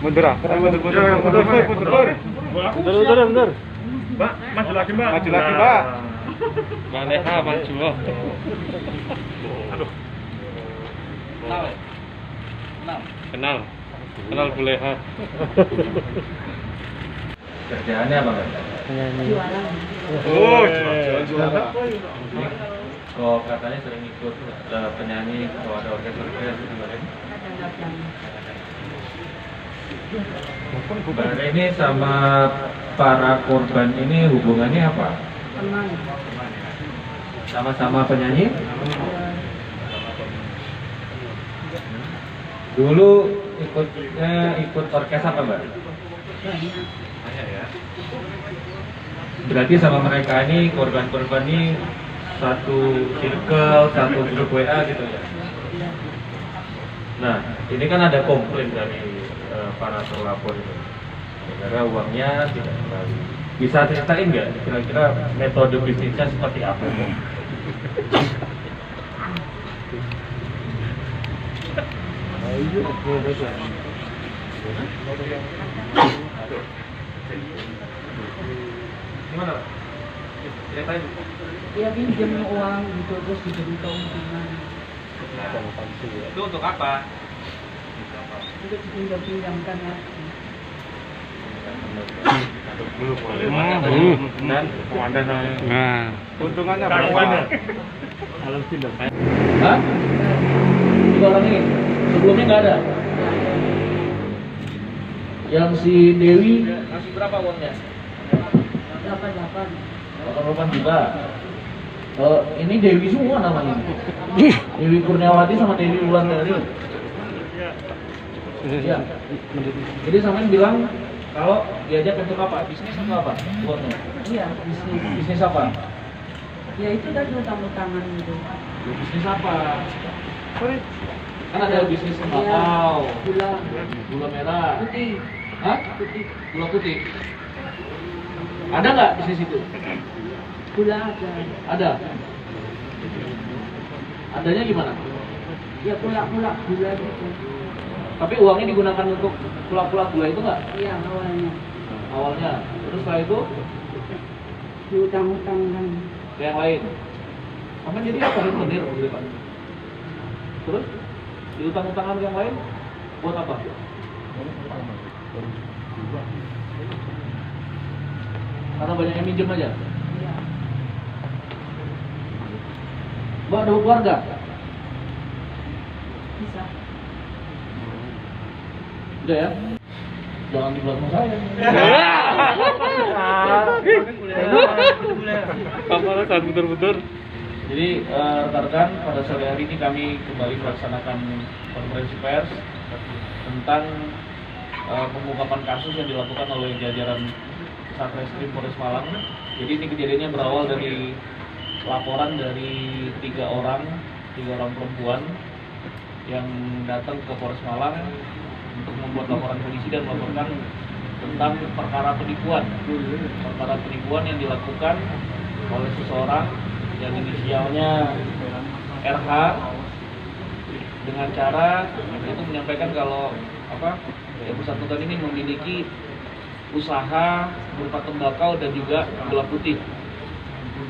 Mundur. Mbak, maju lagi, Mbak. Maju lagi, Mbak. Mbak Leha maju. Aduh. Kenal Bu Leha. Kerjaannya apa, Mbak? Jualan. Oh, juara. Kok katanya sering ikut penyanyi kalau ada orkes-orkes gitu, Mbak? Kadang-kadang. Mbak ini sama para korban ini hubungannya apa? Teman. Sama-sama penyanyi? Dulu ikut orkes apa, Mbak? Banyak. Berarti sama mereka ini korban-korban ini satu circle, satu grup WA gitu ya? Nah, ini kan ada komplain dari para terlapor itu. Negara uangnya tidak kembali. Bisa ceritain nggak kira-kira metode bisnisnya seperti apa? Gimana? Ceritain. Dia pinjam uang gitu terus diberi keuntungan. Itu untuk apa? Untuk dipinjam-pinjamkan lagi. Dan Nah, Keuntungannya berapa? hah? Tiga orang ini sebelumnya nggak ada. Yang si Dewi ngasih berapa uangnya? 88. 88 juga. Ini Dewi semua namanya. Dewi Kurniawati sama Dewi Wulandari. Iya. Jadi sampean bilang kalau diajak untuk apa? Bisnis atau apa? Uangnya? Iya, bisnis. Bisnis apa? Ya itu tadi utang-utangan gitu. Bisnis apa? Kan ada bisnis Iya. tembakau, Gula. gula merah. Putih. Hah? Putih. Gula putih. Ada nggak bisnis itu? Gula ada. Ada. Adanya gimana? Ya pulak-pulak gula gitu. Tapi uangnya digunakan untuk pulak-pulak gula itu nggak? Iya awalnya. Awalnya. Terus setelah itu Diutang-utangkan. ke yang lain. Kamu jadi apa rentenir gitu Pak? Terus diutang-utangan ke yang lain buat apa? Karena banyak yang minjem aja. Iya. Mbak ada keluarga? Bisa. Udah ya? Jangan di belakang saya. kamarnya kan betul-betul. Jadi rekan-rekan, pada sore hari ini kami kembali melaksanakan konferensi pers tentang pengungkapan kasus yang dilakukan oleh jajaran Satreskrim Polres Malang. Jadi ini kejadiannya berawal dari laporan dari tiga orang perempuan yang datang ke Polres Malang untuk membuat laporan polisi dan melaporkan tentang perkara penipuan yang dilakukan oleh seseorang yang inisialnya RH dengan cara itu menyampaikan kalau yang bersangkutan ini memiliki usaha berupa tembakau dan juga gula putih.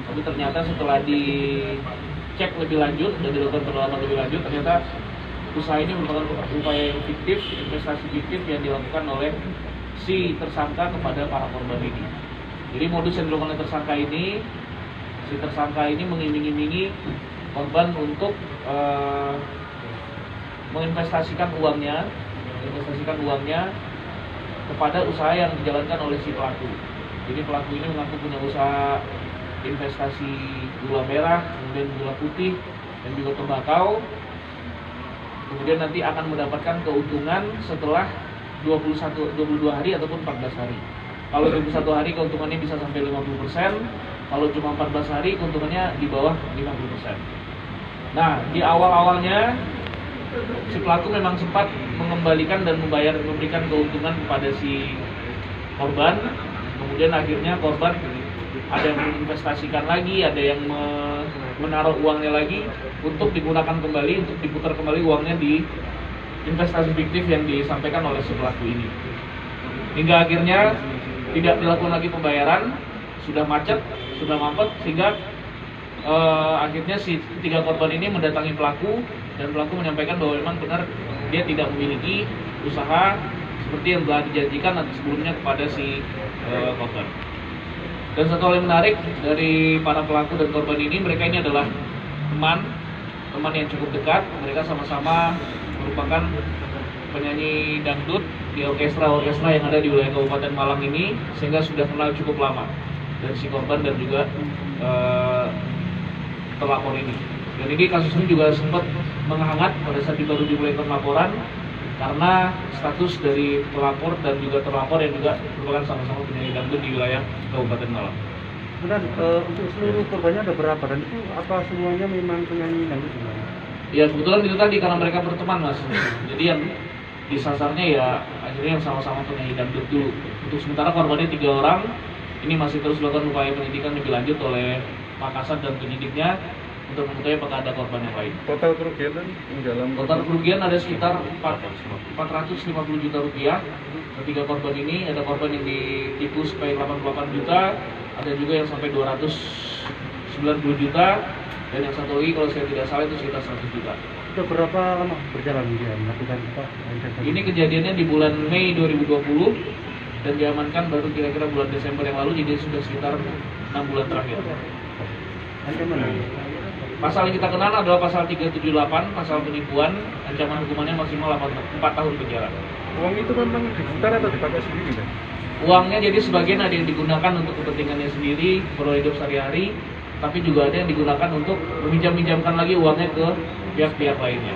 Tapi ternyata setelah dicek lebih lanjut dan dilakukan pendalaman lebih lanjut, ternyata usaha ini merupakan upaya yang fiktif, investasi fiktif yang dilakukan oleh si tersangka kepada para korban ini. Jadi modus yang dilakukan oleh si tersangka ini mengiming-imingi korban untuk menginvestasikan uangnya kepada usaha yang dijalankan oleh si pelaku. Jadi pelaku ini mengaku punya usaha investasi gula merah, kemudian gula putih, dan juga tembakau. Kemudian nanti akan mendapatkan keuntungan setelah 22 hari ataupun 14 hari. Kalau 21 hari keuntungannya bisa sampai 50%, kalau cuma 14 hari keuntungannya di bawah 50%. Nah, di awal-awalnya si pelaku memang sempat mengembalikan dan memberikan keuntungan kepada si korban. Kemudian akhirnya korban ada yang menginvestasikan lagi, ada yang menaruh uangnya lagi untuk digunakan kembali, untuk diputar kembali uangnya di investasi fiktif yang disampaikan oleh si pelaku ini. Hingga akhirnya tidak dilakukan lagi pembayaran, sudah macet, sudah mampet, sehingga akhirnya si 3 korban ini mendatangi pelaku, dan pelaku menyampaikan bahwa memang benar dia tidak memiliki usaha seperti yang telah dijanjikan sebelumnya kepada si korban. Dan satu hal yang menarik dari para pelaku dan korban ini, mereka ini adalah teman yang cukup dekat. Mereka sama-sama merupakan penyanyi dangdut di orkestra yang ada di wilayah Kabupaten Malang ini, sehingga sudah kenal cukup lama dari si korban dan juga terlapor ini. Dan ini kasus ini juga sempat menghangat pada saat baru dimulai laporan, karena status dari pelapor dan juga terlapor yang juga merupakan sama-sama penyanyi dangdut di wilayah Kabupaten Malang. Kemudian untuk seluruh korbannya ada berapa, dan itu apa semuanya memang penyanyi dangdut semua? Ya kebetulan itu tadi karena mereka berteman, Mas. Jadi yang disasarnya ya akhirnya yang sama-sama penyanyi dangdut dulu. Untuk sementara korbannya 3 orang. Ini masih terus dilakukan upaya penyidikan lebih lanjut oleh Makassar dan penyidiknya untuk mengetahui apakah ada korban yang lain. Total kerugian yang dalam Total kerugian ada sekitar 450 juta rupiah. Ketiga korban ini, ada korban yang ditipu sampai 88 juta, ada juga yang sampai 290 juta, dan yang satu lagi kalau saya tidak salah itu sekitar 100 juta. Sudah berapa lama berjalan dia melakukan apa? Ini kejadiannya di bulan Mei 2020 dan diamankan baru kira-kira bulan Desember yang lalu, jadi sudah sekitar 6 bulan terakhir. Ancaman Pasal yang kita kenal adalah pasal 378, pasal penipuan, ancaman hukumannya maksimal 4 tahun penjara. uang itu memang diputar atau dipakai sendiri kan? Uangnya jadi sebagian ada yang digunakan untuk kepentingannya sendiri, keperluan hidup sehari-hari, tapi juga ada yang digunakan untuk meminjam-minjamkan lagi uangnya ke pihak-pihak lainnya.